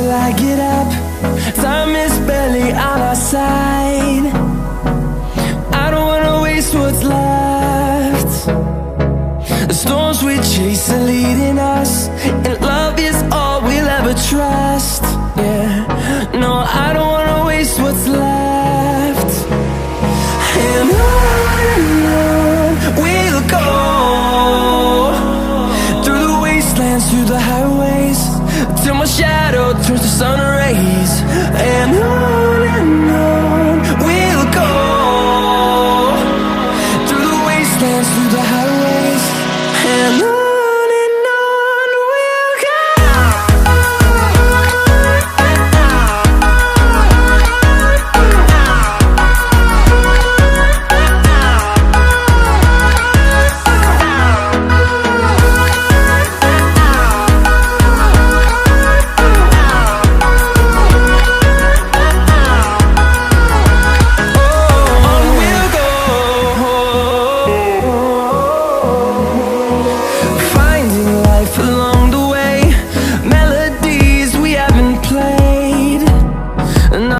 till I get up. Time is barely on our side. I don't wanna waste what's left. The storms we chase are leading us, and love is all we'll ever trust. Yeah, no, I don't wanna waste what's left. And on we'll go, through the wastelands, through the highways, till my shadow turns to sun rays.